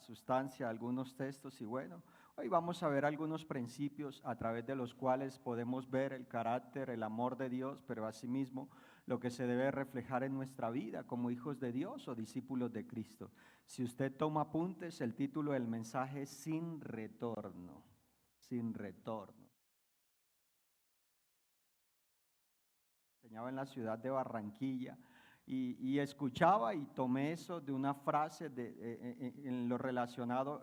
sustancia de algunos textos y bueno, hoy vamos a ver algunos principios a través de los cuales podemos ver el carácter, el amor de Dios, pero asimismo lo que se debe reflejar en nuestra vida como hijos de Dios o discípulos de Cristo. Si usted toma apuntes, el título del mensaje es Sin retorno, sin retorno. Enseñaba en la ciudad de Barranquilla y escuchaba y tomé eso de una frase en lo relacionado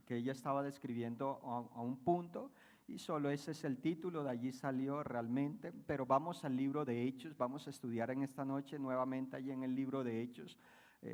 que ella estaba describiendo a un punto y solo ese es el título, de allí salió realmente, pero vamos al libro de Hechos, vamos a estudiar en esta noche nuevamente allí en el libro de Hechos,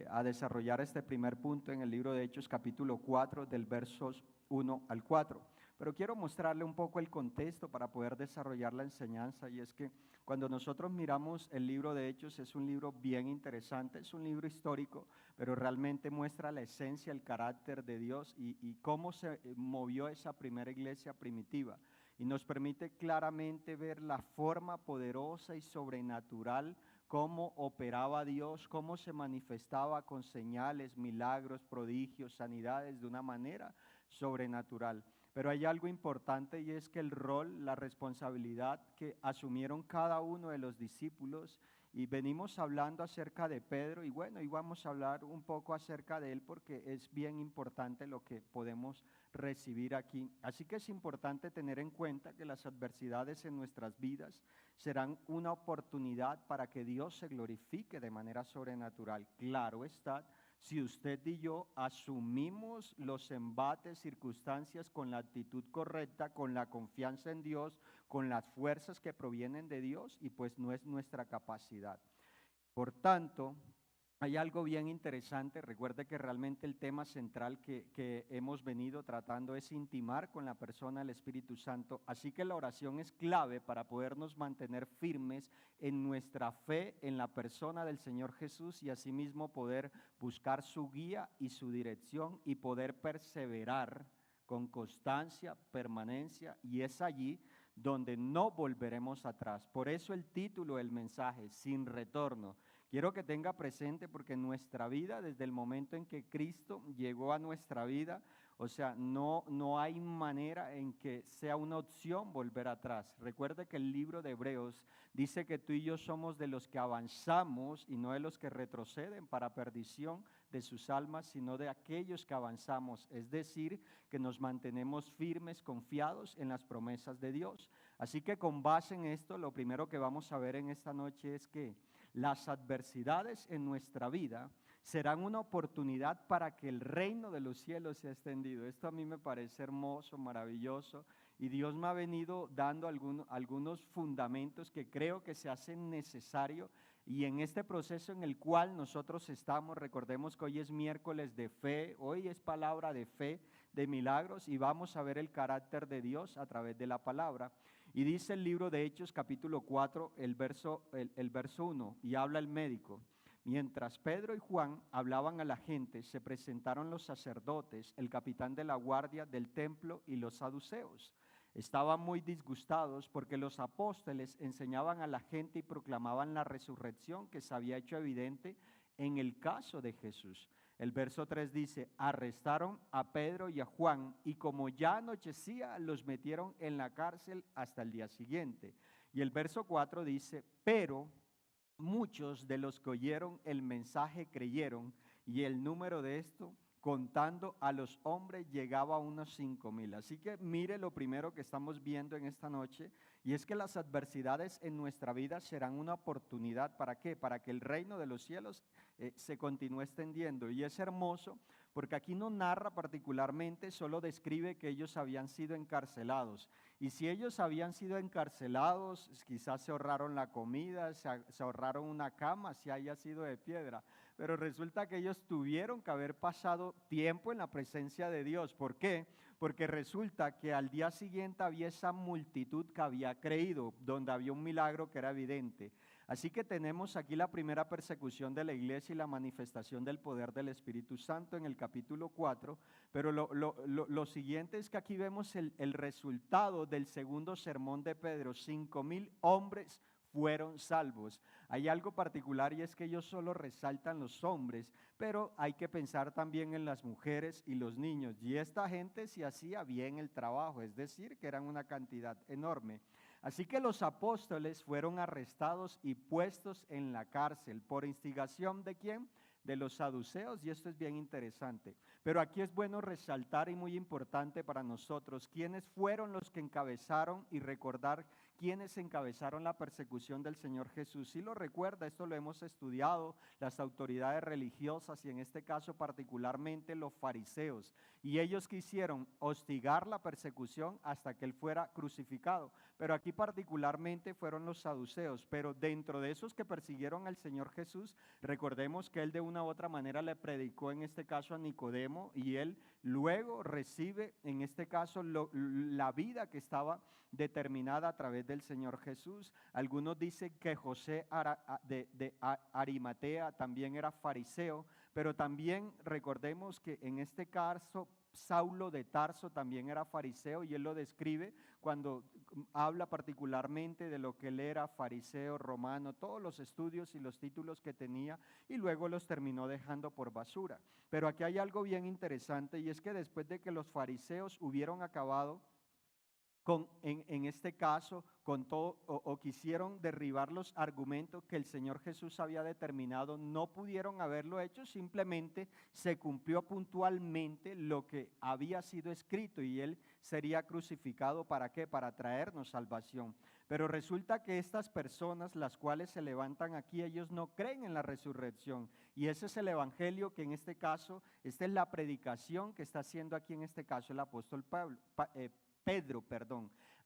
a desarrollar este primer punto en el libro de Hechos capítulo 4 del versos 1 al 4. Pero quiero mostrarle un poco el contexto para poder desarrollar la enseñanza y es que cuando nosotros miramos el libro de Hechos es un libro bien interesante, es un libro histórico, pero realmente muestra la esencia, el carácter de Dios y cómo se movió esa primera iglesia primitiva. Y nos permite claramente ver la forma poderosa y sobrenatural, cómo operaba Dios, cómo se manifestaba con señales, milagros, prodigios, sanidades de una manera sobrenatural. Pero hay algo importante y es que el rol, la responsabilidad que asumieron cada uno de los discípulos, y venimos hablando acerca de Pedro, y bueno, y vamos a hablar un poco acerca de él porque es bien importante lo que podemos recibir aquí. Así que es importante tener en cuenta que las adversidades en nuestras vidas serán una oportunidad para que Dios se glorifique de manera sobrenatural. Claro está, si usted y yo asumimos los embates, circunstancias con la actitud correcta, con la confianza en Dios, con las fuerzas que provienen de Dios y pues no es nuestra capacidad. Por tanto, hay algo bien interesante, recuerde que realmente el tema central que hemos venido tratando es intimar con la persona del Espíritu Santo, así que la oración es clave para podernos mantener firmes en nuestra fe en la persona del Señor Jesús y asimismo poder buscar su guía y su dirección y poder perseverar con constancia, permanencia, y es allí donde no volveremos atrás. Por eso el título del mensaje, Sin retorno. Quiero que tenga presente porque nuestra vida, desde el momento en que Cristo llegó a nuestra vida, o sea, no hay manera en que sea una opción volver atrás. Recuerde que el libro de Hebreos dice que tú y yo somos de los que avanzamos y no de los que retroceden para perdición de sus almas, sino de aquellos que avanzamos, es decir, que nos mantenemos firmes, confiados en las promesas de Dios. Así que con base en esto, lo primero que vamos a ver en esta noche es que las adversidades en nuestra vida serán una oportunidad para que el reino de los cielos sea extendido. Esto a mí me parece hermoso, maravilloso, y Dios me ha venido dando algunos fundamentos que creo que se hacen necesario y en este proceso en el cual nosotros estamos, recordemos que hoy es miércoles de fe, hoy es palabra de fe, de milagros, y vamos a ver el carácter de Dios a través de la palabra. Y dice el libro de Hechos capítulo 4, el verso 1, y habla el médico. Mientras Pedro y Juan hablaban a la gente, se presentaron los sacerdotes, el capitán de la guardia del templo y los saduceos. Estaban muy disgustados porque los apóstoles enseñaban a la gente y proclamaban la resurrección que se había hecho evidente en el caso de Jesús. El verso 3 dice, arrestaron a Pedro y a Juan y como ya anochecía, los metieron en la cárcel hasta el día siguiente. Y el verso 4 dice, pero muchos de los que oyeron el mensaje creyeron y el número de esto, contando a los hombres, llegaba a unos 5,000. Así que mire lo primero que estamos viendo en esta noche y es que las adversidades en nuestra vida serán una oportunidad. ¿Para qué? Para que el reino de los cielos se continúe extendiendo. Y es hermoso porque aquí no narra particularmente, solo describe que ellos habían sido encarcelados. Y si ellos habían sido encarcelados, quizás se ahorraron la comida, se ahorraron una cama, si haya sido de piedra. Pero resulta que ellos tuvieron que haber pasado tiempo en la presencia de Dios. ¿Por qué? Porque resulta que al día siguiente había esa multitud que había creído, donde había un milagro que era evidente. Así que tenemos aquí la primera persecución de la iglesia y la manifestación del poder del Espíritu Santo en el capítulo 4, pero lo siguiente es que aquí vemos el resultado del segundo sermón de Pedro. 5,000 hombres fueron salvos. Hay algo particular y es que ellos solo resaltan los hombres, pero hay que pensar también en las mujeres y los niños. Y esta gente se hacía bien el trabajo, es decir, que eran una cantidad enorme. Así que los apóstoles fueron arrestados y puestos en la cárcel. ¿Por instigación de quién? De los saduceos, y esto es bien interesante. Pero aquí es bueno resaltar y muy importante para nosotros quiénes fueron los que encabezaron y recordar quiénes encabezaron la persecución del Señor Jesús. Si lo recuerda, esto lo hemos estudiado, las autoridades religiosas y en este caso particularmente los fariseos. Y ellos quisieron hostigar la persecución hasta que Él fuera crucificado. Pero aquí particularmente fueron los saduceos. Pero dentro de esos que persiguieron al Señor Jesús, recordemos que Él de una u otra manera le predicó en este caso a Nicodemo y él luego recibe en este caso la vida que estaba determinada a través del Señor Jesús. Algunos dicen que José de Arimatea también era fariseo, pero también recordemos que en este caso Saulo de Tarso también era fariseo y él lo describe cuando habla particularmente de lo que él era, fariseo, romano, todos los estudios y los títulos que tenía y luego los terminó dejando por basura. Pero aquí hay algo bien interesante y es que después de que los fariseos hubieron acabado en este caso, con todo, o quisieron derribar los argumentos que el Señor Jesús había determinado, no pudieron haberlo hecho, simplemente se cumplió puntualmente lo que había sido escrito y Él sería crucificado, ¿para qué? Para traernos salvación. Pero resulta que estas personas, las cuales se levantan aquí, ellos no creen en la resurrección y ese es el evangelio que en este caso, esta es la predicación que está haciendo aquí en este caso el apóstol Pedro.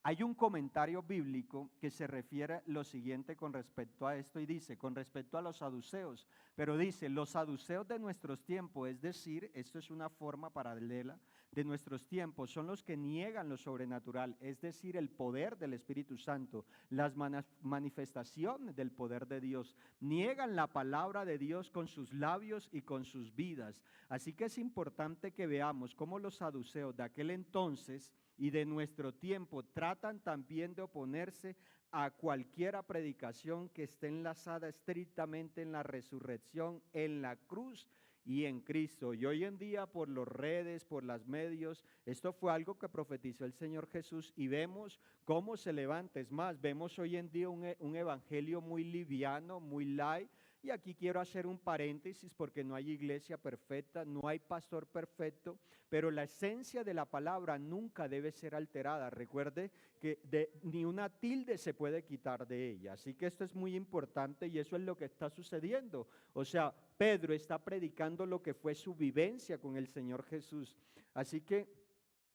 Hay un comentario bíblico que se refiere lo siguiente con respecto a esto y dice, con respecto a los saduceos, pero dice, los saduceos de nuestros tiempos, es decir, esto es una forma paralela de nuestros tiempos, son los que niegan lo sobrenatural, es decir, el poder del Espíritu Santo, las manifestaciones del poder de Dios, niegan la palabra de Dios con sus labios y con sus vidas. Así que es importante que veamos cómo los saduceos de aquel entonces y de nuestro tiempo tratan también de oponerse a cualquier predicación que esté enlazada estrictamente en la resurrección, en la cruz y en Cristo. Y hoy en día por las redes, por los medios, esto fue algo que profetizó el Señor Jesús y vemos cómo se levanta. Es más, vemos hoy en día un evangelio muy liviano, muy light. Y aquí quiero hacer un paréntesis porque no hay iglesia perfecta, no hay pastor perfecto, pero la esencia de la palabra nunca debe ser alterada. Recuerde que ni una tilde se puede quitar de ella. Así que esto es muy importante y eso es lo que está sucediendo. O sea, Pedro está predicando lo que fue su vivencia con el Señor Jesús. Así que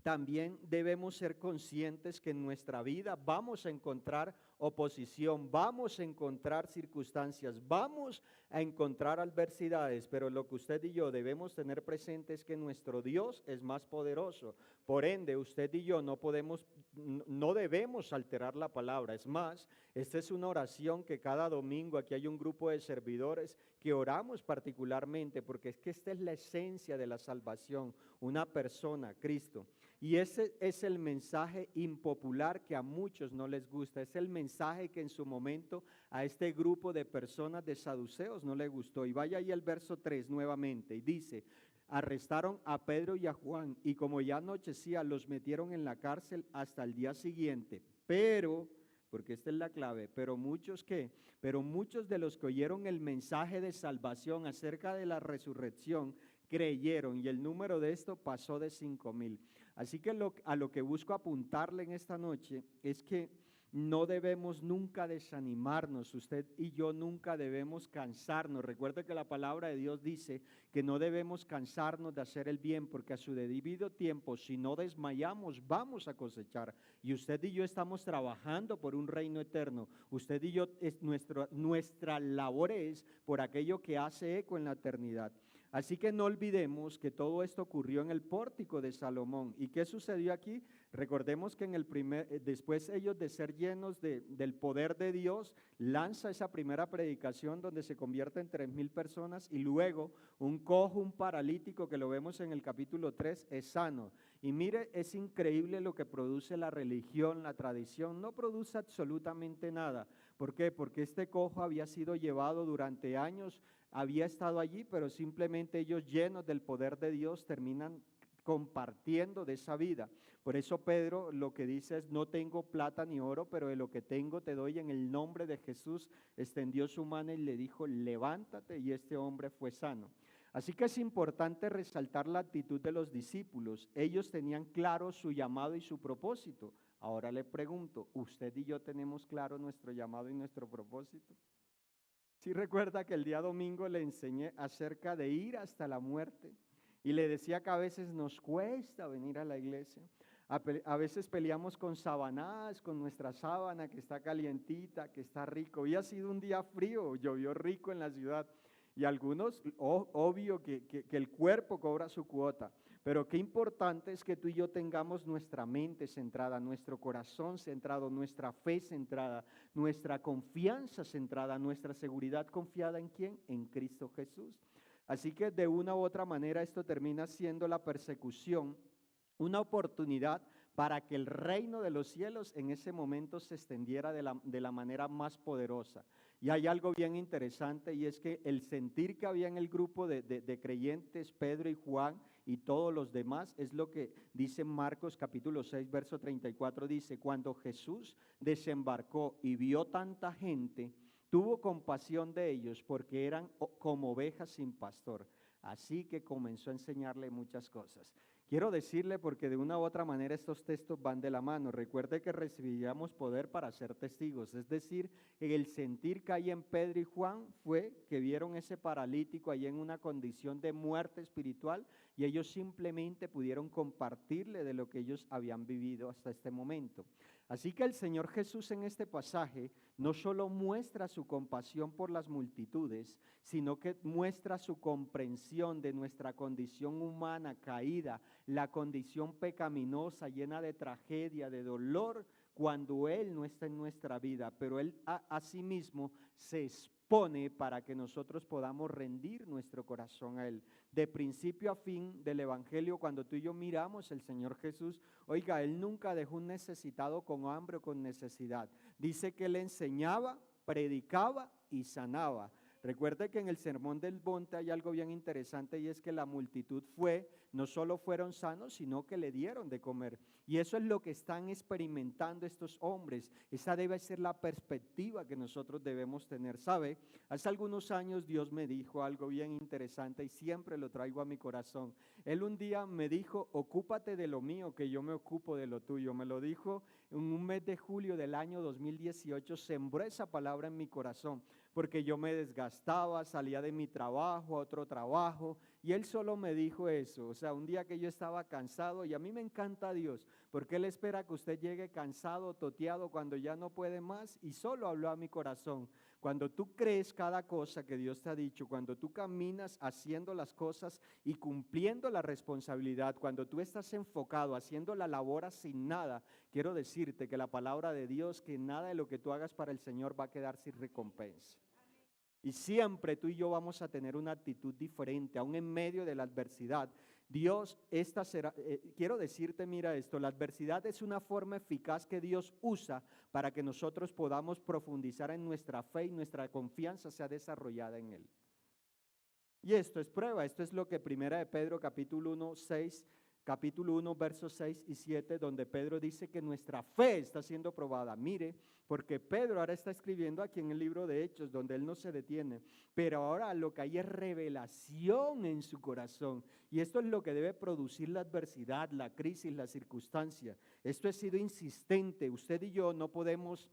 también debemos ser conscientes que en nuestra vida vamos a encontrar oposición, vamos a encontrar circunstancias, vamos a encontrar adversidades, pero lo que usted y yo debemos tener presente es que nuestro Dios es más poderoso. Por ende, usted y yo no debemos alterar la palabra. Es más, esta es una oración que cada domingo aquí hay un grupo de servidores que oramos particularmente, porque es que esta es la esencia de la salvación, una persona, Cristo. Y ese es el mensaje impopular que a muchos no les gusta, es el mensaje que en su momento a este grupo de personas de saduceos no les gustó. Y vaya ahí al verso 3 nuevamente y dice, arrestaron a Pedro y a Juan y como ya anochecía los metieron en la cárcel hasta el día siguiente, pero... porque esta es la clave, pero muchos de los que oyeron el mensaje de salvación acerca de la resurrección creyeron y el número de esto pasó de 5,000. Así que a lo que busco apuntarle en esta noche es que no debemos nunca desanimarnos, usted y yo nunca debemos cansarnos. Recuerde que la palabra de Dios dice que no debemos cansarnos de hacer el bien porque a su debido tiempo, si no desmayamos, vamos a cosechar. Y usted y yo estamos trabajando por un reino eterno. Usted y yo, nuestra labor es por aquello que hace eco en la eternidad. Así que no olvidemos que todo esto ocurrió en el pórtico de Salomón. ¿Y qué sucedió aquí? Recordemos que después ellos de ser llenos del poder de Dios, lanza esa primera predicación donde se convierten 3,000 personas y luego un cojo, un paralítico que lo vemos en el capítulo 3 es sano. Y mire, es increíble lo que produce la religión, la tradición. No produce absolutamente nada. ¿Por qué? Porque este cojo había sido llevado durante años, había estado allí, pero simplemente ellos, llenos del poder de Dios, terminan compartiendo de esa vida. Por eso Pedro lo que dice es: no tengo plata ni oro, pero de lo que tengo te doy. En el nombre de Jesús extendió su mano y le dijo: levántate, y este hombre fue sano. Así que es importante resaltar la actitud de los discípulos. Ellos tenían claro su llamado y su propósito. Ahora le pregunto, ¿usted y yo tenemos claro nuestro llamado y nuestro propósito? Sí, recuerda que el día domingo le enseñé acerca de ir hasta la muerte y le decía que a veces nos cuesta venir a la iglesia. A veces peleamos con sabanadas, con nuestra sábana que está calientita, que está rico. Hoy ha sido un día frío, llovió rico en la ciudad. Y algunos, obvio que el cuerpo cobra su cuota, pero qué importante es que tú y yo tengamos nuestra mente centrada, nuestro corazón centrado, nuestra fe centrada, nuestra confianza centrada, nuestra seguridad confiada ¿en quién? En Cristo Jesús. Así que de una u otra manera esto termina siendo la persecución una oportunidad para que el reino de los cielos en ese momento se extendiera de la manera más poderosa. Y hay algo bien interesante, y es que el sentir que había en el grupo de creyentes, Pedro y Juan y todos los demás, es lo que dice Marcos capítulo 6, verso 34, dice: cuando Jesús desembarcó y vio tanta gente, tuvo compasión de ellos porque eran como ovejas sin pastor. Así que comenzó a enseñarle muchas cosas. Quiero decirle, porque de una u otra manera estos textos van de la mano. Recuerde que recibíamos poder para ser testigos. Es decir, el sentir que hay en Pedro y Juan fue que vieron ese paralítico ahí en una condición de muerte espiritual, y ellos simplemente pudieron compartirle de lo que ellos habían vivido hasta este momento. Así que el Señor Jesús en este pasaje no solo muestra su compasión por las multitudes, sino que muestra su comprensión de nuestra condición humana caída, la condición pecaminosa, llena de tragedia, de dolor, cuando Él no está en nuestra vida, pero Él asimismo se expone para que nosotros podamos rendir nuestro corazón a Él. De principio a fin del Evangelio, cuando tú y yo miramos al Señor Jesús, oiga, Él nunca dejó un necesitado con hambre o con necesidad. Dice que Él enseñaba, predicaba y sanaba. Recuerde que en el Sermón del Monte hay algo bien interesante, y es que la multitud no solo fueron sanos, sino que le dieron de comer. Y eso es lo que están experimentando estos hombres. Esa debe ser la perspectiva que nosotros debemos tener. ¿Sabe? Hace algunos años Dios me dijo algo bien interesante y siempre lo traigo a mi corazón. Él un día me dijo: ocúpate de lo mío, que yo me ocupo de lo tuyo. Me lo dijo en un mes de julio del año 2018, sembró esa palabra en mi corazón, porque yo me desgastaba, salía de mi trabajo a otro trabajo, y Él solo me dijo eso. O sea, un día que yo estaba cansado, y a mí me encanta Dios, porque Él espera que usted llegue cansado, toteado, cuando ya no puede más, y solo habló a mi corazón. Cuando tú crees cada cosa que Dios te ha dicho, cuando tú caminas haciendo las cosas y cumpliendo la responsabilidad, cuando tú estás enfocado, haciendo la labor sin nada, quiero decirte que la palabra de Dios, que nada de lo que tú hagas para el Señor va a quedar sin recompensa. Y siempre tú y yo vamos a tener una actitud diferente, aún en medio de la adversidad. Dios, quiero decirte, mira esto, la adversidad es una forma eficaz que Dios usa para que nosotros podamos profundizar en nuestra fe y nuestra confianza sea desarrollada en Él. Y esto es prueba, esto es lo que Primera de Pedro capítulo 1, versos 6 y 7, donde Pedro dice que nuestra fe está siendo probada. Mire, porque Pedro ahora está escribiendo aquí en el libro de Hechos, donde él no se detiene, pero ahora lo que hay es revelación en su corazón, y esto es lo que debe producir la adversidad, la crisis, la circunstancia. Esto ha sido insistente. Usted y yo no podemos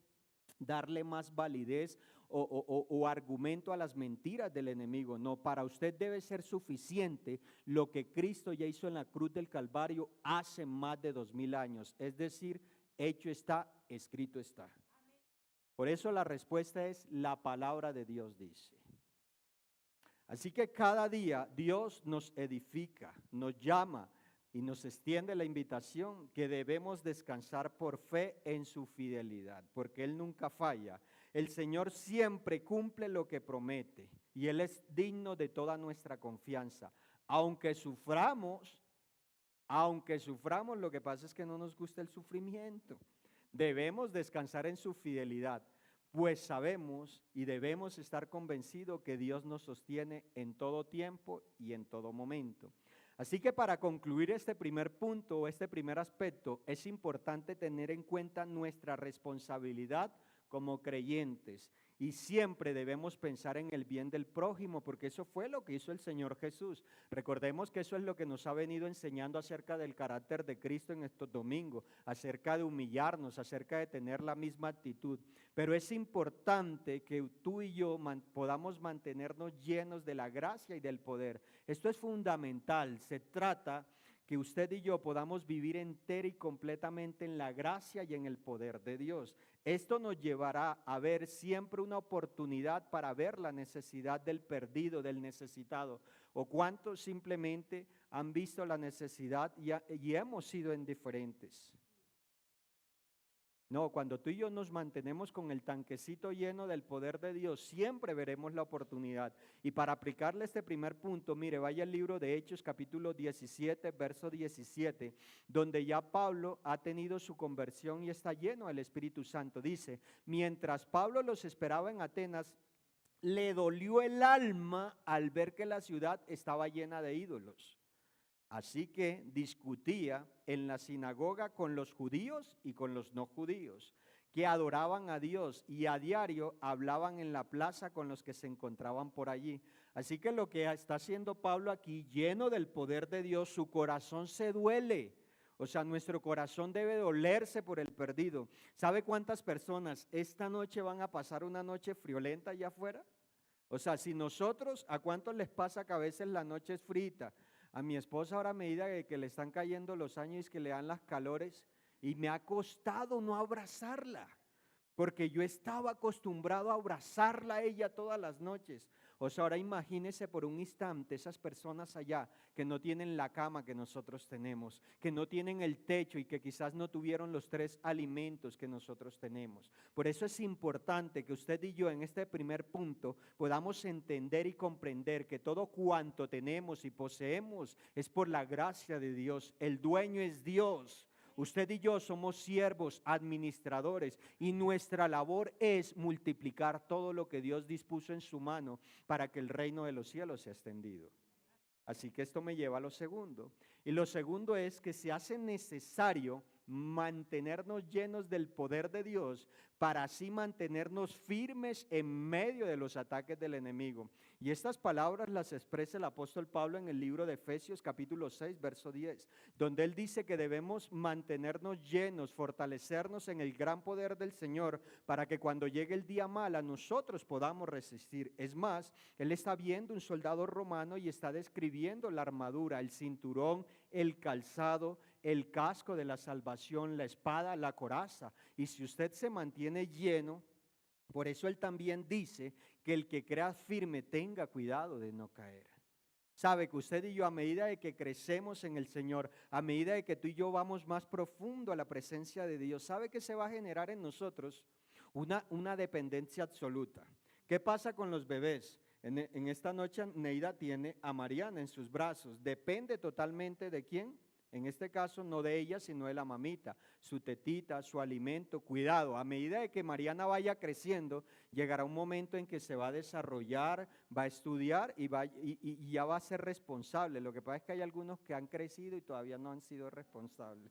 darle más validez o argumento a las mentiras del enemigo. No, para usted debe ser suficiente lo que Cristo ya hizo en la cruz del Calvario hace más de 2000 años. Es decir, hecho está, escrito está. Por eso la respuesta es: la palabra de Dios dice. Así que cada día Dios nos edifica, nos llama y nos extiende la invitación que debemos descansar por fe en su fidelidad, porque Él nunca falla. El Señor siempre cumple lo que promete, y Él es digno de toda nuestra confianza. Aunque suframos, Aunque suframos, lo que pasa es que no nos gusta el sufrimiento. Debemos descansar en su fidelidad, pues sabemos y debemos estar convencidos que Dios nos sostiene en todo tiempo y en todo momento. Así que para concluir este primer punto o este primer aspecto, es importante tener en cuenta nuestra responsabilidad como creyentes, y siempre debemos pensar en el bien del prójimo, porque eso fue lo que hizo el Señor Jesús. Recordemos que eso es lo que nos ha venido enseñando acerca del carácter de Cristo en estos domingos, acerca de humillarnos, acerca de tener la misma actitud. Pero es importante que tú y yo podamos mantenernos llenos de la gracia y del poder. Esto es fundamental. Se trata que usted y yo podamos vivir entera y completamente en la gracia y en el poder de Dios. Esto nos llevará a ver siempre una oportunidad para ver la necesidad del perdido, del necesitado, o cuántos simplemente han visto la necesidad y hemos sido indiferentes. No, cuando tú y yo nos mantenemos con el tanquecito lleno del poder de Dios, siempre veremos la oportunidad. Y para aplicarle este primer punto, mire, vaya al libro de Hechos, capítulo 17, verso 17, donde ya Pablo ha tenido su conversión y está lleno del Espíritu Santo. Dice, mientras Pablo los esperaba en Atenas, le dolió el alma al ver que la ciudad estaba llena de ídolos. Así que discutía en la sinagoga con los judíos y con los no judíos, que adoraban a Dios, y a diario hablaban en la plaza con los que se encontraban por allí. Así que lo que está haciendo Pablo aquí, lleno del poder de Dios, su corazón se duele. O sea, nuestro corazón debe dolerse por el perdido. ¿Sabe cuántas personas esta noche van a pasar una noche friolenta allá afuera? O sea, si nosotros, ¿a cuántos les pasa que a veces la noche es frita? A mi esposa ahora a medida de que le están cayendo los años y que le dan las calores, y me ha costado no abrazarla, porque yo estaba acostumbrado a abrazarla a ella todas las noches. O sea, ahora imagínese por un instante esas personas allá que no tienen la cama que nosotros tenemos, que no tienen el techo y que quizás no tuvieron los 3 alimentos que nosotros tenemos. Por eso es importante que usted y yo en este primer punto podamos entender y comprender que todo cuanto tenemos y poseemos es por la gracia de Dios. El dueño es Dios. Usted y yo somos siervos, administradores, y nuestra labor es multiplicar todo lo que Dios dispuso en su mano para que el reino de los cielos sea extendido. Así que esto me lleva a lo segundo. Y lo segundo es que se hace necesario mantenernos llenos del poder de Dios para así mantenernos firmes en medio de los ataques del enemigo. Y estas palabras las expresa el apóstol Pablo en el libro de Efesios capítulo 6, verso 10, donde él dice que debemos mantenernos llenos, fortalecernos en el gran poder del Señor para que cuando llegue el día malo nosotros podamos resistir. Es más, él está viendo un soldado romano y está describiendo la armadura, el cinturón, el calzado, el casco de la salvación, la espada, la coraza. Y si usted se mantiene lleno, por eso él también dice que el que crea firme tenga cuidado de no caer. Sabe que usted y yo, a medida de que crecemos en el Señor, a medida de que tú y yo vamos más profundo a la presencia de Dios, sabe que se va a generar en nosotros una dependencia absoluta. ¿Qué pasa con los bebés? En esta noche Neida tiene a Mariana en sus brazos. Depende totalmente de quién. En este caso no de ella, sino de la mamita, su tetita, su alimento. Cuidado, a medida de que Mariana vaya creciendo, llegará un momento en que se va a desarrollar, va a estudiar y ya va a ser responsable. Lo que pasa es que hay algunos que han crecido y todavía no han sido responsables.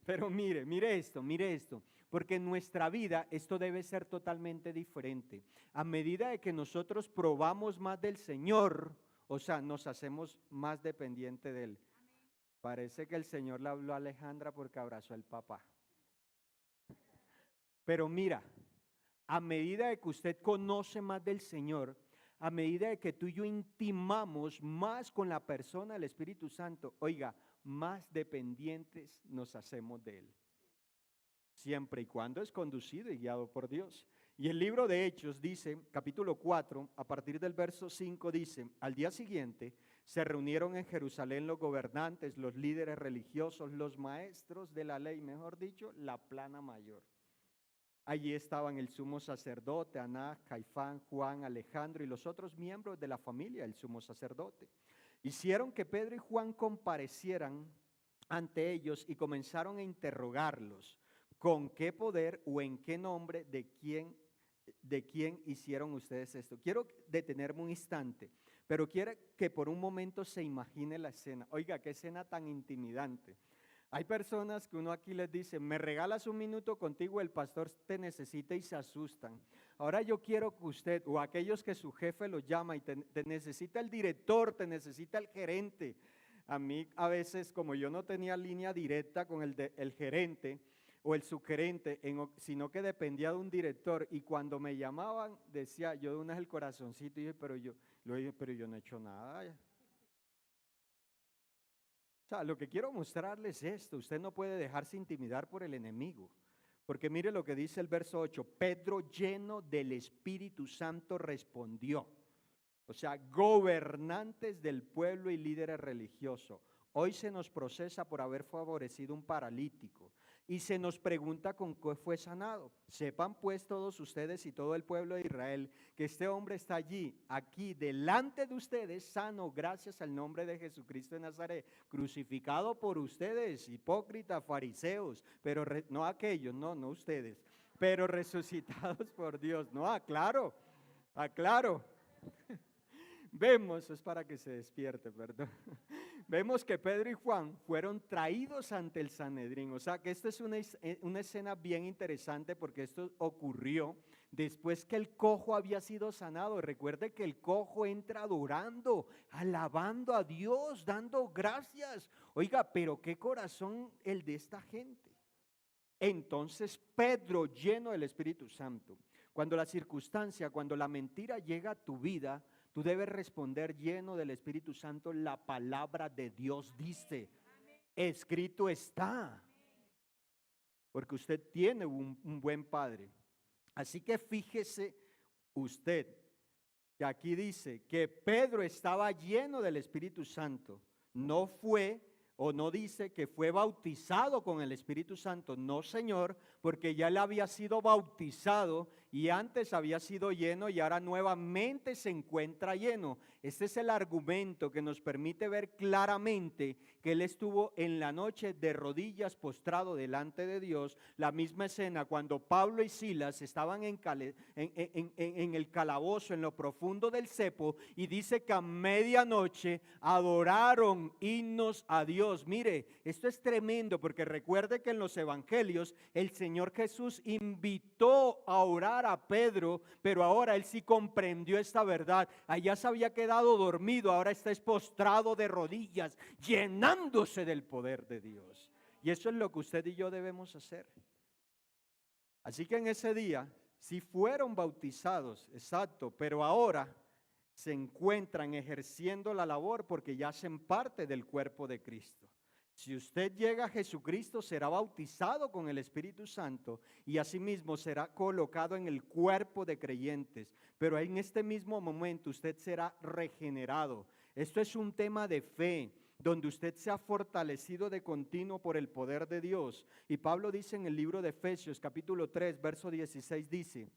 Pero mire esto, porque en nuestra vida esto debe ser totalmente diferente. A medida de que nosotros probamos más del Señor, o sea, nos hacemos más dependientes de Él. Parece que el Señor le habló a Alejandra porque abrazó al papá. Pero mira, a medida de que usted conoce más del Señor, a medida de que tú y yo intimamos más con la persona del Espíritu Santo, oiga, más dependientes nos hacemos de Él. Siempre y cuando es conducido y guiado por Dios. Y el libro de Hechos dice, capítulo 4, a partir del verso 5 dice, al día siguiente se reunieron en Jerusalén los gobernantes, los líderes religiosos, los maestros de la ley, mejor dicho, la plana mayor. Allí estaban el sumo sacerdote, Anás, Caifán, Juan, Alejandro y los otros miembros de la familia del sumo sacerdote. hicieron que Pedro y Juan comparecieran ante ellos y comenzaron a interrogarlos. ¿Con qué poder o en qué nombre de quién hicieron ustedes esto? Quiero detenerme un instante, pero quiero que por un momento se imagine la escena. Oiga, qué escena tan intimidante. Hay personas que uno aquí les dice, me regalas un minuto contigo, el pastor te necesita y se asustan. Ahora yo quiero que usted, o aquellos que su jefe lo llama y te necesita el director, te necesita el gerente. A mí a veces, como yo no tenía línea directa con el gerente o el subgerente, sino que dependía de un director, y cuando me llamaban decía, yo de una vez el corazoncito, y dije, pero yo no he hecho nada. O sea, lo que quiero mostrarles es esto: usted no puede dejarse intimidar por el enemigo, porque mire lo que dice el verso 8, Pedro lleno del Espíritu Santo respondió. O sea, gobernantes del pueblo y líderes religiosos, hoy se nos procesa por haber favorecido un paralítico y se nos pregunta con qué fue sanado. Sepan pues todos ustedes y todo el pueblo de Israel que este hombre está allí, aquí, delante de ustedes, sano gracias al nombre de Jesucristo de Nazaret, crucificado por ustedes, hipócritas, fariseos, pero no aquellos, no ustedes, pero resucitados por Dios. No, aclaro. Vemos, es para que se despierte, perdón. Vemos que Pedro y Juan fueron traídos ante el Sanedrín. O sea que esta es una escena bien interesante, porque esto ocurrió después que el cojo había sido sanado. Recuerde que el cojo entra adorando, alabando a Dios, dando gracias. Oiga, pero qué corazón el de esta gente. Entonces Pedro, lleno del Espíritu Santo, cuando la circunstancia, cuando la mentira llega a tu vida, tú debes responder lleno del Espíritu Santo. La palabra de Dios dice, escrito está, porque usted tiene un buen padre. Así que fíjese usted que aquí dice que Pedro estaba lleno del Espíritu Santo. No fue o no dice que fue bautizado con el Espíritu Santo. No, Señor, porque ya él había sido bautizado y antes había sido lleno y ahora nuevamente se encuentra lleno. Este es el argumento que nos permite ver claramente que él estuvo en la noche de rodillas postrado delante de Dios. La misma escena cuando Pablo y Silas estaban en el calabozo, en lo profundo del cepo, y dice que a medianoche adoraron himnos a Dios. Mire, esto es tremendo, porque recuerde que en los evangelios el Señor Jesús invitó a orar a Pedro, pero ahora él sí comprendió esta verdad. Allá se había quedado dormido, ahora está postrado de rodillas, llenándose del poder de Dios. Y eso es lo que usted y yo debemos hacer. Así que en ese día sí fueron bautizados, exacto, pero ahora se encuentran ejerciendo la labor porque ya hacen parte del cuerpo de Cristo. Si usted llega a Jesucristo, será bautizado con el Espíritu Santo y asimismo será colocado en el cuerpo de creyentes. Pero en este mismo momento usted será regenerado. Esto es un tema de fe, donde usted se ha fortalecido de continuo por el poder de Dios. Y Pablo dice en el libro de Efesios capítulo 3, verso 16, dice,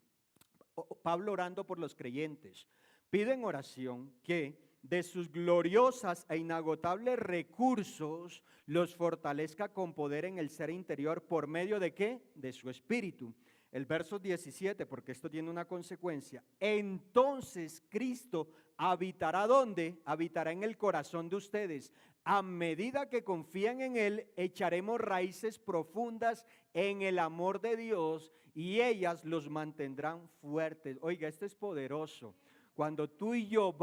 Pablo orando por los creyentes, pide en oración que de sus gloriosas e inagotables recursos los fortalezca con poder en el ser interior. ¿Por medio de qué? De su espíritu. El verso 17, porque esto tiene una consecuencia. Entonces Cristo habitará ¿dónde? Habitará en el corazón de ustedes. A medida que confían en Él, echaremos raíces profundas en el amor de Dios y ellas los mantendrán fuertes. Oiga, esto es poderoso. Cuando tú y yo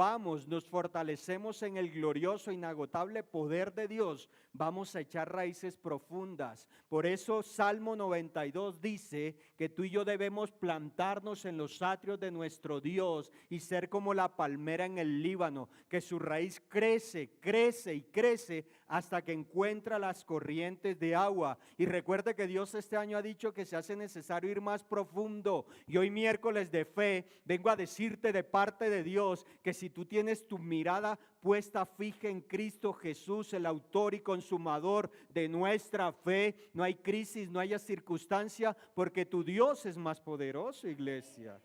nos fortalecemos en el glorioso, inagotable poder de Dios, vamos a echar raíces profundas. Por eso Salmo 92 dice que tú y yo debemos plantarnos en los atrios de nuestro Dios y ser como la palmera en el Líbano, que su raíz crece, crece y crece hasta que encuentra las corrientes de agua. Y recuerde que Dios este año ha dicho que se hace necesario ir más profundo. Y hoy miércoles de fe vengo a decirte de parte de Dios que si tú tienes tu mirada puesta fija en Cristo Jesús, el autor y consumador de nuestra fe, no hay crisis, no haya circunstancia, porque tu Dios es más poderoso, iglesia.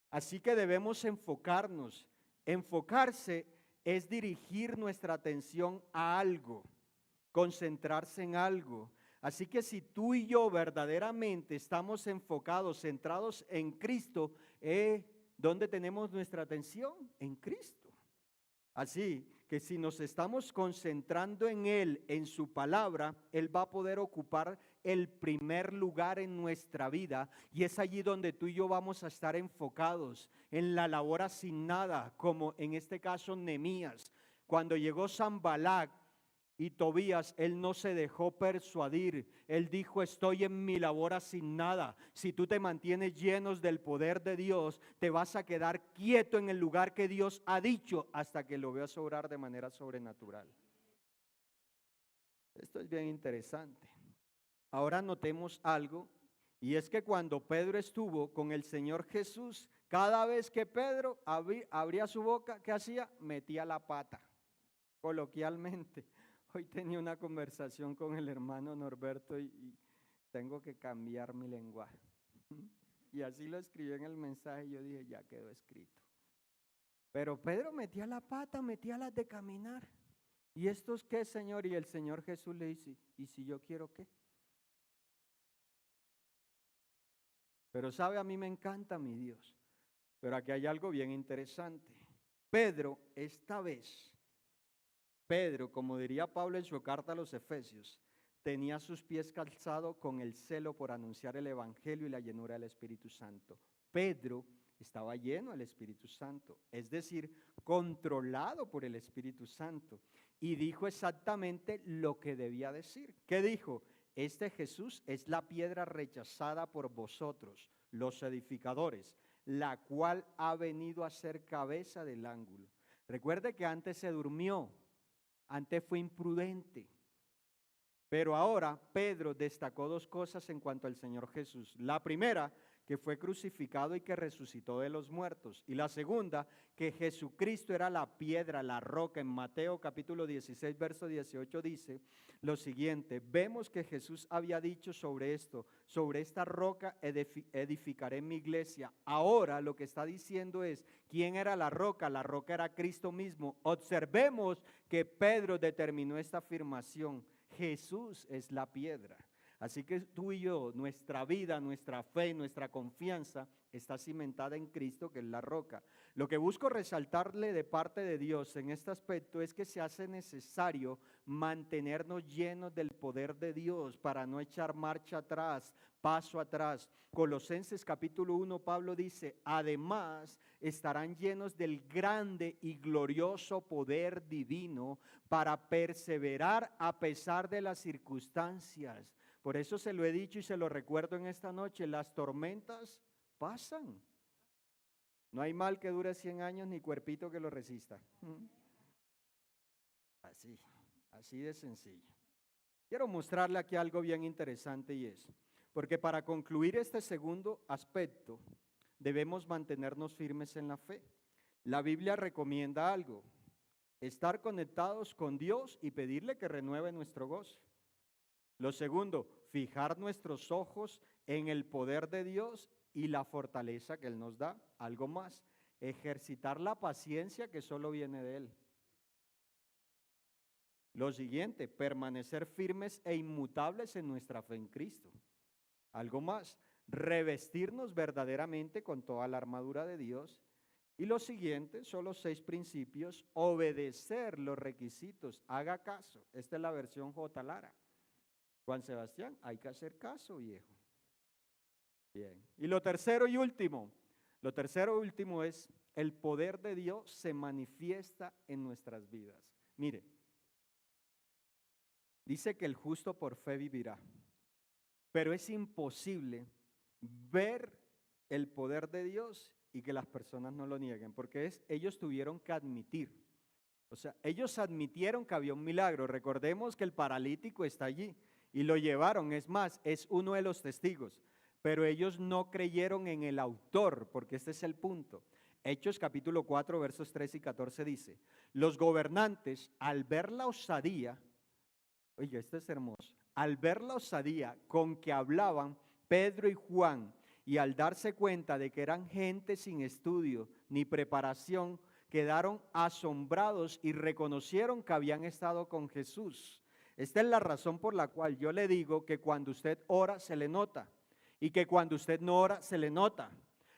Así que debemos enfocarse es dirigir nuestra atención a algo, concentrarse en algo. Así que si tú y yo verdaderamente estamos enfocados, centrados en Cristo, ¿dónde tenemos nuestra atención? En Cristo. Así que si nos estamos concentrando en Él, en su palabra, Él va a poder ocupar el primer lugar en nuestra vida. Y es allí donde tú y yo vamos a estar enfocados en la labor asignada, como en este caso Nehemías. Cuando llegó Sanbalat y Tobías, él no se dejó persuadir. Él dijo: estoy en mi labor asignada. Si tú te mantienes llenos del poder de Dios, te vas a quedar quieto en el lugar que Dios ha dicho hasta que lo veas obrar de manera sobrenatural. Esto es bien interesante. Ahora notemos algo, y es que cuando Pedro estuvo con el Señor Jesús, cada vez que Pedro abría su boca, ¿qué hacía? Metía la pata, coloquialmente. Hoy tenía una conversación con el hermano Norberto y tengo que cambiar mi lenguaje. Y así lo escribió en el mensaje y yo dije: ya quedó escrito. Pero Pedro metía la pata, metía las de caminar. ¿Y estos qué, Señor? Y el Señor Jesús le dice: ¿y si yo quiero qué? Pero sabe, a mí me encanta mi Dios. Pero aquí hay algo bien interesante. Pedro, esta vez, como diría Pablo en su carta a los Efesios, tenía sus pies calzados con el celo por anunciar el Evangelio y la llenura del Espíritu Santo. Pedro estaba lleno del Espíritu Santo, es decir, controlado por el Espíritu Santo, y dijo exactamente lo que debía decir. ¿Qué dijo? Este Jesús es la piedra rechazada por vosotros, los edificadores, la cual ha venido a ser cabeza del ángulo. Recuerde que antes se durmió, antes fue imprudente, pero ahora Pedro destacó dos cosas en cuanto al Señor Jesús. La primera, que fue crucificado y que resucitó de los muertos. Y la segunda, que Jesucristo era la piedra, la roca. En Mateo capítulo 16, verso 18 dice lo siguiente: vemos que Jesús había dicho sobre esto: sobre esta roca edificaré mi iglesia. Ahora lo que está diciendo es, ¿quién era la roca? La roca era Cristo mismo. Observemos que Pedro determinó esta afirmación: Jesús es la piedra. Así que tú y yo, nuestra vida, nuestra fe, nuestra confianza está cimentada en Cristo, que es la roca. Lo que busco resaltarle de parte de Dios en este aspecto es que se hace necesario mantenernos llenos del poder de Dios para no echar marcha atrás, paso atrás. Colosenses capítulo 1, Pablo dice: además estarán llenos del grande y glorioso poder divino para perseverar a pesar de las circunstancias. Por eso se lo he dicho y se lo recuerdo en esta noche: las tormentas pasan. No hay mal que dure 100 años ni cuerpito que lo resista. Así de sencillo. Quiero mostrarle aquí algo bien interesante, y es, porque para concluir este segundo aspecto debemos mantenernos firmes en la fe. La Biblia recomienda algo: estar conectados con Dios y pedirle que renueve nuestro gozo. Lo segundo, fijar nuestros ojos en el poder de Dios y la fortaleza que Él nos da. Algo más, ejercitar la paciencia que solo viene de Él. Lo siguiente, permanecer firmes e inmutables en nuestra fe en Cristo. Algo más, revestirnos verdaderamente con toda la armadura de Dios. Y lo siguiente son los 6 principios: obedecer los requisitos, haga caso. Esta es la versión J. Lara. Juan Sebastián, hay que hacer caso, viejo. Bien. Y lo tercero y último es: el poder de Dios se manifiesta en nuestras vidas. Mire, dice que el justo por fe vivirá, pero es imposible ver el poder de Dios y que las personas no lo nieguen, porque ellos tuvieron que admitir. O sea, ellos admitieron que había un milagro. Recordemos que el paralítico está allí y lo llevaron, es más, es uno de los testigos, pero ellos no creyeron en el autor, porque este es el punto. Hechos capítulo 4, versos 13 y 14 dice: los gobernantes, al ver la osadía, oye, esto es hermoso, al ver la osadía con que hablaban Pedro y Juan, y al darse cuenta de que eran gente sin estudio ni preparación, quedaron asombrados y reconocieron que habían estado con Jesús. Esta es la razón por la cual yo le digo que cuando usted ora se le nota, y que cuando usted no ora se le nota,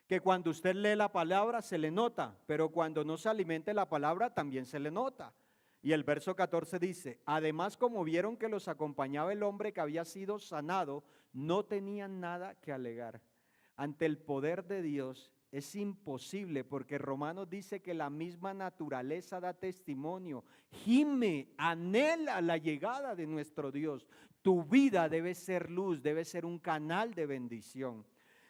que cuando usted lee la palabra se le nota, pero cuando no se alimente la palabra también se le nota. Y el verso 14 dice: además, como vieron que los acompañaba el hombre que había sido sanado, no tenían nada que alegar. Ante el poder de Dios es imposible, porque Romanos dice que la misma naturaleza da testimonio, gime, anhela la llegada de nuestro Dios. Tu vida debe ser luz, debe ser un canal de bendición.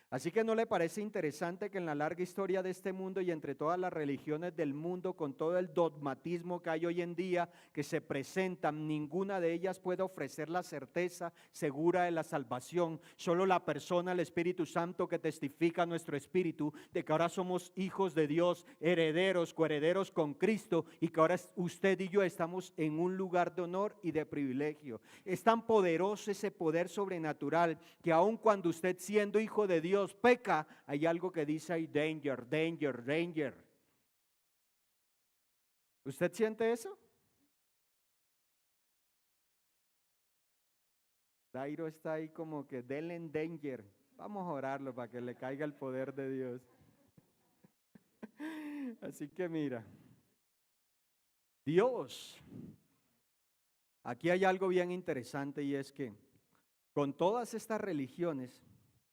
Así que ¿no le parece interesante que en la larga historia de este mundo y entre todas las religiones del mundo, con todo el dogmatismo que hay hoy en día, que se presentan, ninguna de ellas puede ofrecer la certeza segura de la salvación? Solo la persona, el Espíritu Santo, que testifica a nuestro espíritu de que ahora somos hijos de Dios, herederos, coherederos con Cristo, y que ahora usted y yo estamos en un lugar de honor y de privilegio. Es tan poderoso ese poder sobrenatural que aun cuando usted, siendo hijo de Dios, peca, hay algo que dice ahí: danger, danger, danger. ¿Usted siente eso? Dairo está ahí como que denle en danger. Vamos a orarlo para que le caiga el poder de Dios. Así que mira, Dios, aquí hay algo bien interesante, y es que con todas estas religiones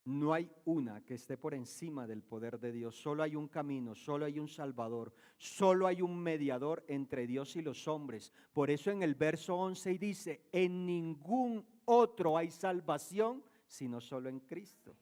no hay una que esté por encima del poder de Dios. Solo hay un camino, solo hay un Salvador, solo hay un mediador entre Dios y los hombres. Por eso en el verso 11 dice: en ningún otro hay salvación sino solo en Cristo.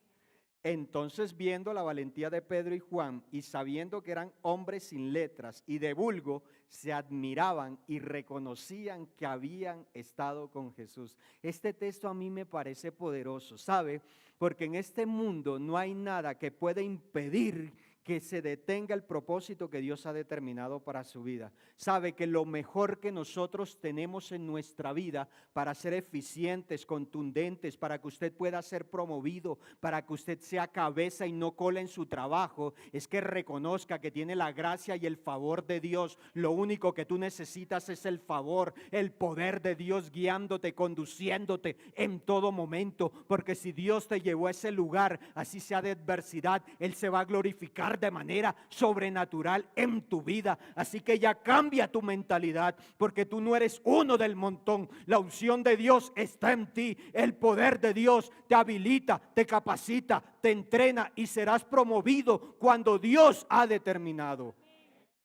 Entonces, viendo la valentía de Pedro y Juan, y sabiendo que eran hombres sin letras y de vulgo, se admiraban y reconocían que habían estado con Jesús. Este texto a mí me parece poderoso, ¿sabe? Porque en este mundo no hay nada que pueda impedir que se detenga el propósito que Dios ha determinado para su vida. Sabe que lo mejor que nosotros tenemos en nuestra vida para ser eficientes, contundentes, para que usted pueda ser promovido, para que usted sea cabeza y no cola en su trabajo, es que reconozca que tiene la gracia y el favor de Dios. Lo único que tú necesitas es el favor, el poder de Dios guiándote, conduciéndote en todo momento, porque si Dios te llevó a ese lugar, así sea de adversidad, Él se va a glorificar de manera sobrenatural en tu vida. Así que ya cambia tu mentalidad, porque tú no eres uno del montón. La unción de Dios está en ti. El poder de Dios te habilita, te capacita, te entrena y serás promovido cuando Dios ha determinado.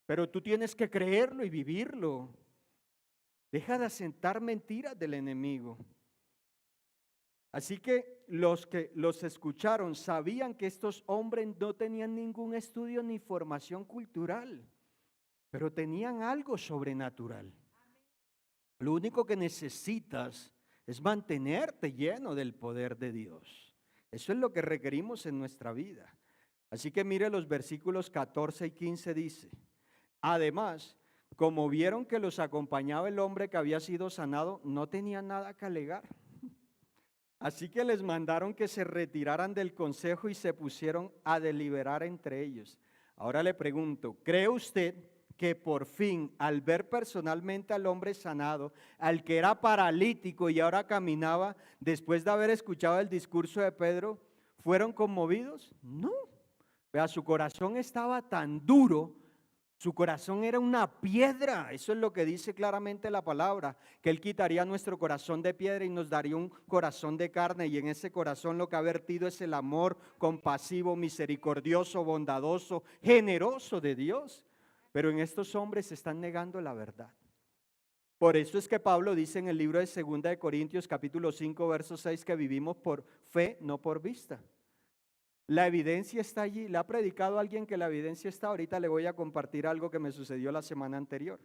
Pero tú tienes que creerlo y vivirlo. Deja de asentar mentiras del enemigo. Así que los escucharon sabían que estos hombres no tenían ningún estudio ni formación cultural, pero tenían algo sobrenatural. Lo único que necesitas es mantenerte lleno del poder de Dios. Eso es lo que requerimos en nuestra vida. Así que mire los versículos 14 y 15 dice: además, como vieron que los acompañaba el hombre que había sido sanado, no tenían nada que alegar. Así que les mandaron que se retiraran del consejo y se pusieron a deliberar entre ellos. Ahora le pregunto, ¿cree usted que por fin, al ver personalmente al hombre sanado, al que era paralítico y ahora caminaba, después de haber escuchado el discurso de Pedro, fueron conmovidos? No. Vea, su corazón estaba tan duro. Su corazón era una piedra. Eso es lo que dice claramente la palabra, que Él quitaría nuestro corazón de piedra y nos daría un corazón de carne, y en ese corazón lo que ha vertido es el amor compasivo, misericordioso, bondadoso, generoso de Dios. Pero en estos hombres se están negando la verdad. Por eso es que Pablo dice en el libro de 2 de Corintios capítulo 5 verso 6 que vivimos por fe, no por vista. La evidencia está allí. ¿Le ha predicado a alguien que la evidencia está? Ahorita le voy a compartir algo que me sucedió la semana anterior.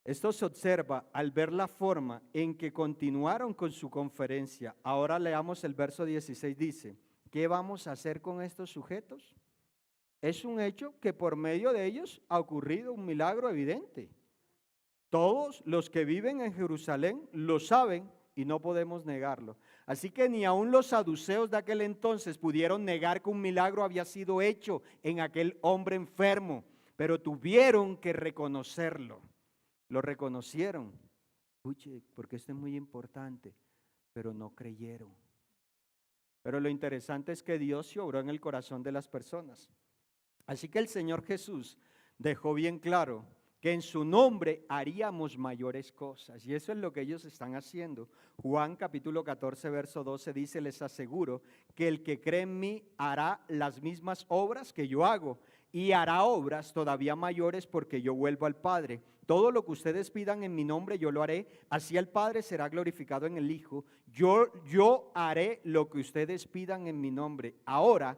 Esto se observa al ver la forma en que continuaron con su conferencia. Ahora leamos el verso 16, dice: ¿qué vamos a hacer con estos sujetos? Es un hecho que por medio de ellos ha ocurrido un milagro evidente. Todos los que viven en Jerusalén lo saben y no podemos negarlo. Así que ni aun los saduceos de aquel entonces pudieron negar que un milagro había sido hecho en aquel hombre enfermo. pero tuvieron que reconocerlo. Lo reconocieron. Escuche, porque esto es muy importante, pero no creyeron. Pero lo interesante es que Dios se obró en el corazón de las personas. Así que el Señor Jesús dejó bien claro que en su nombre haríamos mayores cosas. Y eso es lo que ellos están haciendo. Juan capítulo 14, verso 12 dice, les aseguro que el que cree en mí hará las mismas obras que yo hago y hará obras todavía mayores porque yo vuelvo al Padre. Todo lo que ustedes pidan en mi nombre yo lo haré, así el Padre será glorificado en el Hijo. Yo haré lo que ustedes pidan en mi nombre. Ahora,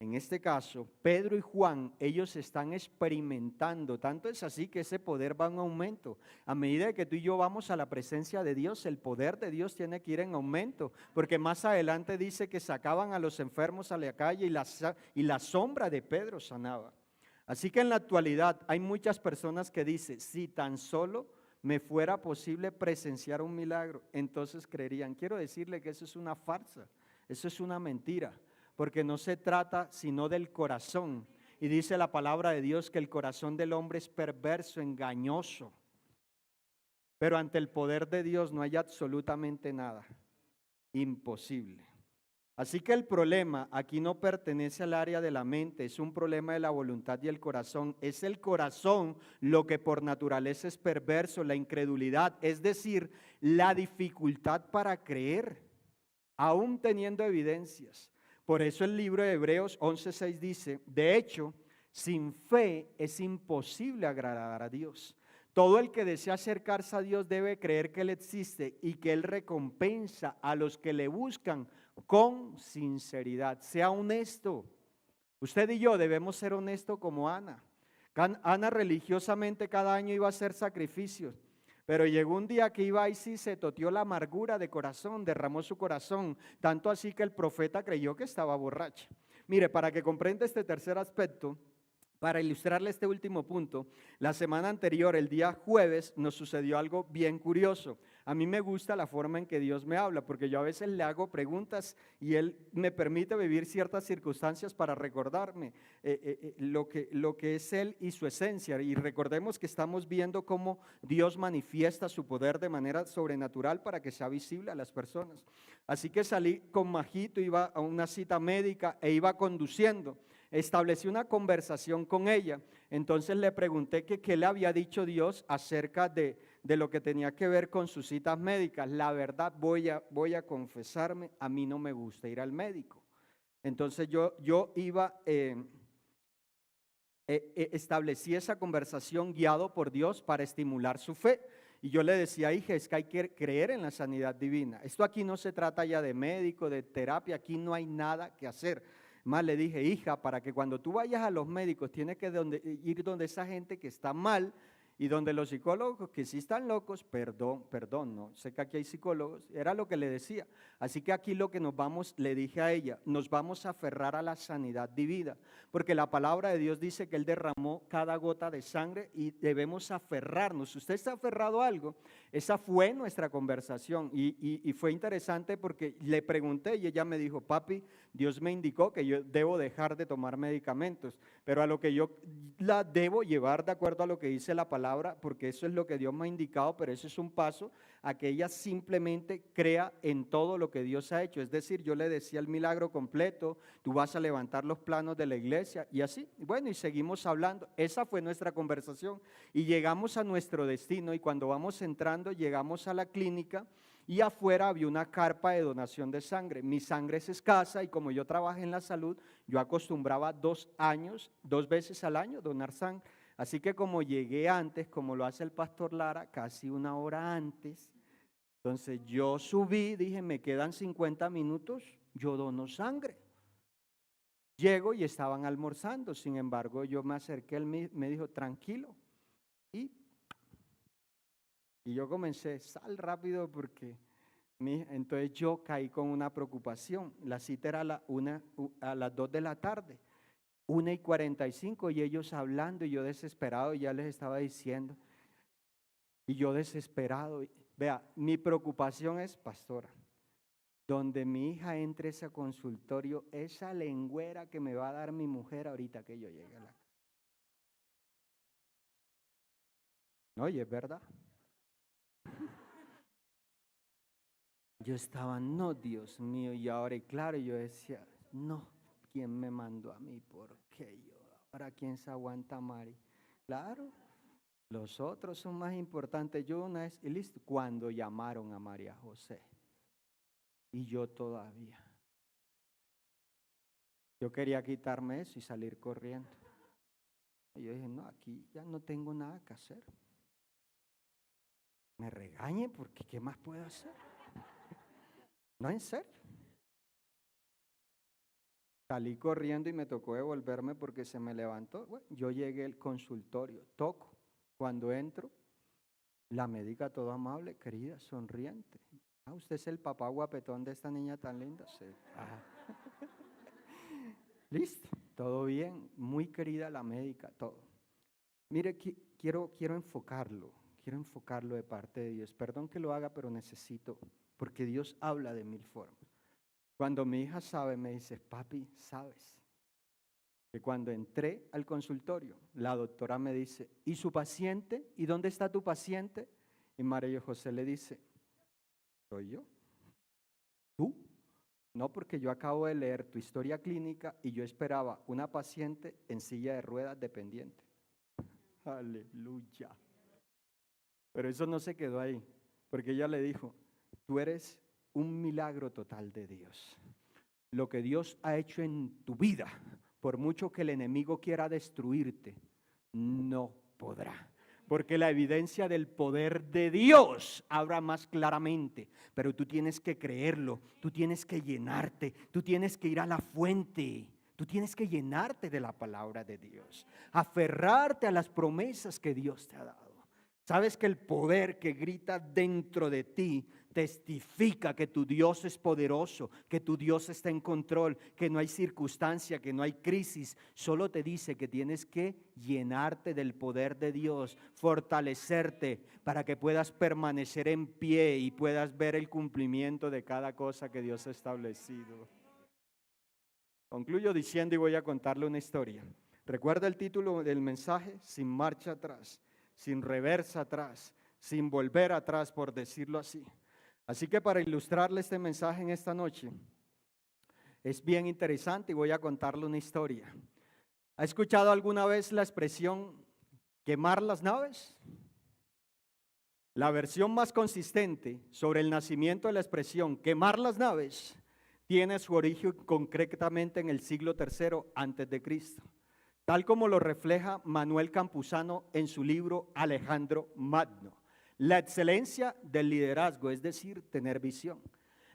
en este caso, Pedro y Juan, ellos están experimentando, tanto es así que ese poder va en aumento. A medida que tú y yo vamos a la presencia de Dios, el poder de Dios tiene que ir en aumento, porque más adelante dice que sacaban a los enfermos a la calle y la sombra de Pedro sanaba. Así que en la actualidad hay muchas personas que dicen, si tan solo me fuera posible presenciar un milagro, entonces creerían. Quiero decirle que eso es una farsa, eso es una mentira. Porque no se trata sino del corazón. Y dice la palabra de Dios que el corazón del hombre es perverso, engañoso. Pero ante el poder de Dios no hay absolutamente nada. Imposible. Así que el problema aquí no pertenece al área de la mente, es un problema de la voluntad y el corazón. Es el corazón lo que por naturaleza es perverso, la incredulidad, es decir, la dificultad para creer, aún teniendo evidencias. Por eso el libro de Hebreos 11:6 dice, de hecho, sin fe es imposible agradar a Dios. Todo el que desea acercarse a Dios debe creer que Él existe y que Él recompensa a los que le buscan con sinceridad. Sea honesto. Usted y yo debemos ser honestos como Ana. Ana religiosamente cada año iba a hacer sacrificios. Pero llegó un día que iba y sí se toteó la amargura de corazón, derramó su corazón, tanto así que el profeta creyó que estaba borracha. Mire, para que comprenda este tercer aspecto, para ilustrarle este último punto, la semana anterior, el día jueves, nos sucedió algo bien curioso. A mí me gusta la forma en que Dios me habla, porque yo a veces le hago preguntas y Él me permite vivir ciertas circunstancias para recordarme lo que es Él y su esencia. Y recordemos que estamos viendo cómo Dios manifiesta su poder de manera sobrenatural para que sea visible a las personas. Así que salí con Majito, iba a una cita médica e iba conduciendo. Establecí una conversación con ella, entonces le pregunté que qué le había dicho Dios acerca de lo que tenía que ver con sus citas médicas. La verdad, voy a confesarme, a mí no me gusta ir al médico. Entonces yo iba, establecí esa conversación guiado por Dios para estimular su fe. Y yo le decía, hija, es que hay que creer en la sanidad divina. Esto aquí no se trata ya de médico, de terapia, aquí no hay nada que hacer. Más le dije, hija, para que cuando tú vayas a los médicos tienes que ir donde esa gente que está mal y donde los psicólogos que sí están locos, perdón, no, sé que aquí hay psicólogos, era lo que le decía. Así que aquí lo que le dije a ella, nos vamos a aferrar a la sanidad divina, porque la palabra de Dios dice que Él derramó cada gota de sangre y debemos aferrarnos. Si usted está aferrado a algo, esa fue nuestra conversación y fue interesante porque le pregunté y ella me dijo, papi, Dios me indicó que yo debo dejar de tomar medicamentos, pero a lo que yo la debo llevar de acuerdo a lo que dice la palabra, porque eso es lo que Dios me ha indicado, pero eso es un paso a que ella simplemente crea en todo lo que Dios ha hecho. Es decir, yo le decía el milagro completo, tú vas a levantar los planos de la iglesia y así. Bueno, y seguimos hablando. Esa fue nuestra conversación y llegamos a nuestro destino y cuando vamos entrando llegamos a la clínica y afuera había una carpa de donación de sangre. Mi sangre es escasa y como yo trabajé en la salud, yo acostumbraba 2 veces al año donar sangre. Así que como llegué antes, como lo hace el pastor Lara, casi 1 hora antes, entonces yo subí, dije, me quedan 50 minutos, yo dono sangre. Llego y estaban almorzando, sin embargo yo me acerqué, él me dijo, tranquilo. Y yo comencé, sal rápido porque... Entonces yo caí con una preocupación. La cita era a las 2 de la tarde, 1:45 y ellos hablando y yo desesperado, ya les estaba diciendo. Y yo desesperado, vea, mi preocupación es, pastora, donde mi hija entre a ese consultorio, esa lengüera que me va a dar mi mujer ahorita que yo llegue a la casa. Oye, es verdad. Yo estaba, no, Dios mío, y ahora, y claro, yo decía, no, ¿quién me mandó a mí? ¿Por qué yo? ¿Para quién se aguanta a Mari? Claro, los otros son más importantes. Yo una vez, y listo, cuando llamaron a María José, y yo todavía. Yo quería quitarme eso y salir corriendo. Y yo dije, no, aquí ya no tengo nada que hacer. Me regañe porque ¿qué más puedo hacer? No, en serio. Salí corriendo y me tocó devolverme porque se me levantó. Bueno, yo llegué al consultorio, toco. Cuando entro, la médica toda amable, querida, sonriente. Ah, ¿usted es el papá guapetón de esta niña tan linda? Sí. Ajá. Listo, todo bien, muy querida la médica, todo. Mire, quiero enfocarlo de parte de Dios. Perdón que lo haga, pero necesito, porque Dios habla de mil formas. Cuando mi hija sabe, me dice, papi, ¿sabes? Que cuando entré al consultorio, la doctora me dice, ¿y su paciente? ¿Y dónde está tu paciente? Y María José le dice, ¿soy yo? ¿Tú? No, porque yo acabo de leer tu historia clínica y yo esperaba una paciente en silla de ruedas dependiente. Aleluya. Pero eso no se quedó ahí, porque ella le dijo, tú eres un milagro total de Dios. Lo que Dios ha hecho en tu vida, por mucho que el enemigo quiera destruirte, no podrá. Porque la evidencia del poder de Dios habla más claramente, pero tú tienes que creerlo, tú tienes que llenarte, tú tienes que ir a la fuente, tú tienes que llenarte de la palabra de Dios, aferrarte a las promesas que Dios te ha dado. Sabes que el poder que grita dentro de ti testifica que tu Dios es poderoso, que tu Dios está en control, que no hay circunstancia, que no hay crisis. Solo te dice que tienes que llenarte del poder de Dios, fortalecerte para que puedas permanecer en pie y puedas ver el cumplimiento de cada cosa que Dios ha establecido. Concluyo diciendo y voy a contarle una historia. ¿Recuerda el título del mensaje? Sin marcha atrás, sin reversa atrás, sin volver atrás, por decirlo así. Así que para ilustrarle este mensaje en esta noche, es bien interesante y voy a contarle una historia. ¿Ha escuchado alguna vez la expresión quemar las naves? La versión más consistente sobre el nacimiento de la expresión quemar las naves tiene su origen concretamente en el siglo III antes de Cristo, tal como lo refleja Manuel Campuzano en su libro Alejandro Magno. La excelencia del liderazgo, es decir, tener visión.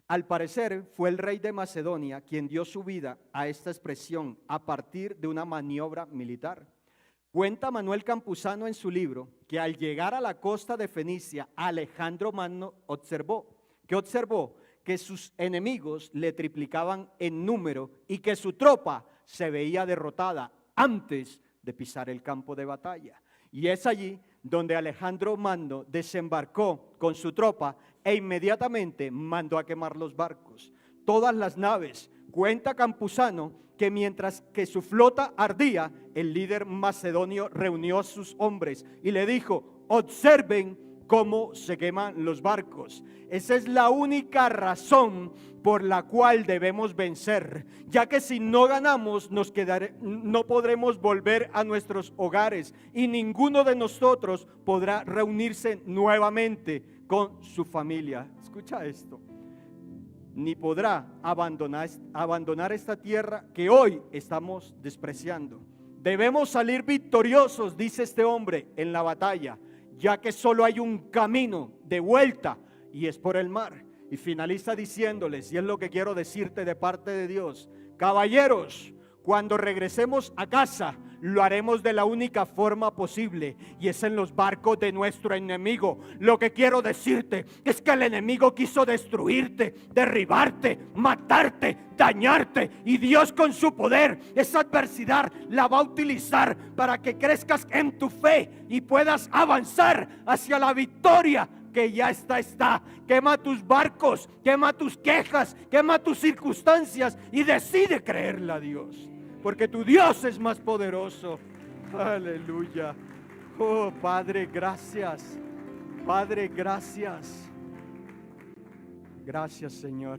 Al parecer fue el rey de Macedonia quien dio su vida a esta expresión a partir de una maniobra militar. Cuenta Manuel Campuzano en su libro que al llegar a la costa de Fenicia, Alejandro Magno observó. ¿Qué observó? Que sus enemigos le triplicaban en número y que su tropa se veía derrotada antes de pisar el campo de batalla. Y es allí donde Alejandro Magno desembarcó con su tropa e inmediatamente mandó a quemar los barcos, todas las naves. Cuenta Campuzano que mientras que su flota ardía, el líder macedonio reunió a sus hombres y le dijo, observen cómo se queman los barcos. Esa es la única razón por la cual debemos vencer, ya que si no ganamos no podremos volver a nuestros hogares y ninguno de nosotros podrá reunirse nuevamente con su familia. Escucha esto. Ni podrá abandonar esta tierra que hoy estamos despreciando. Debemos salir victoriosos, dice este hombre, en la batalla, ya que solo hay un camino de vuelta y es por el mar. Y finaliza diciéndoles, y es lo que quiero decirte de parte de Dios: caballeros, cuando regresemos a casa, lo haremos de la única forma posible, y es en los barcos de nuestro enemigo. Lo que quiero decirte es que el enemigo quiso destruirte, derribarte, matarte, dañarte, y Dios con su poder, esa adversidad la va a utilizar para que crezcas en tu fe y puedas avanzar hacia la victoria que ya está. Quema tus barcos, quema tus quejas, quema tus circunstancias y decide creerle a Dios, porque tu Dios es más poderoso. Aleluya. Oh, Padre, gracias. Padre, gracias. Gracias, Señor.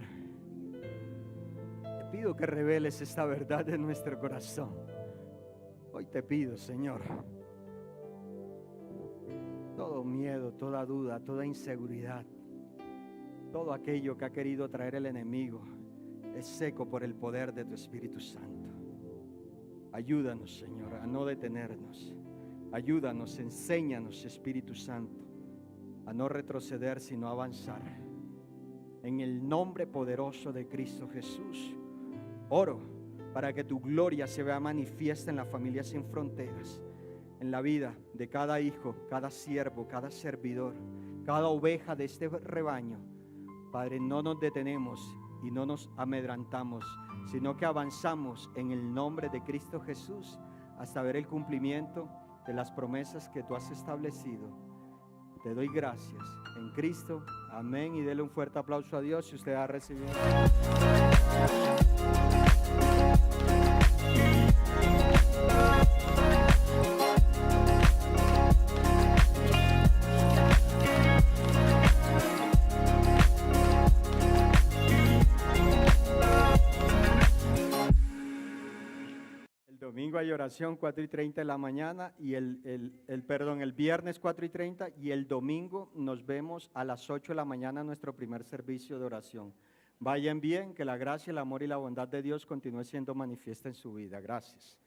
Te pido que reveles esta verdad en nuestro corazón. Hoy te pido, Señor, todo miedo, toda duda, toda inseguridad, todo aquello que ha querido traer el enemigo, es seco por el poder de tu Espíritu Santo. Ayúdanos, Señor, a no detenernos. Ayúdanos, enséñanos, Espíritu Santo, a no retroceder, sino a avanzar. En el nombre poderoso de Cristo Jesús, oro para que tu gloria se vea manifiesta en la familia Sin Fronteras, en la vida de cada hijo, cada siervo, cada servidor, cada oveja de este rebaño. Padre, no nos detenemos y no nos amedrantamos, sino que avanzamos en el nombre de Cristo Jesús hasta ver el cumplimiento de las promesas que tú has establecido. Te doy gracias en Cristo, amén, y dele un fuerte aplauso a Dios si usted ha recibido. El domingo hay oración 4:30 de la mañana y el viernes 4:30, y el domingo nos vemos a las 8 de la mañana en nuestro primer servicio de oración. Vayan bien, que la gracia, el amor y la bondad de Dios continúe siendo manifiesta en su vida. Gracias.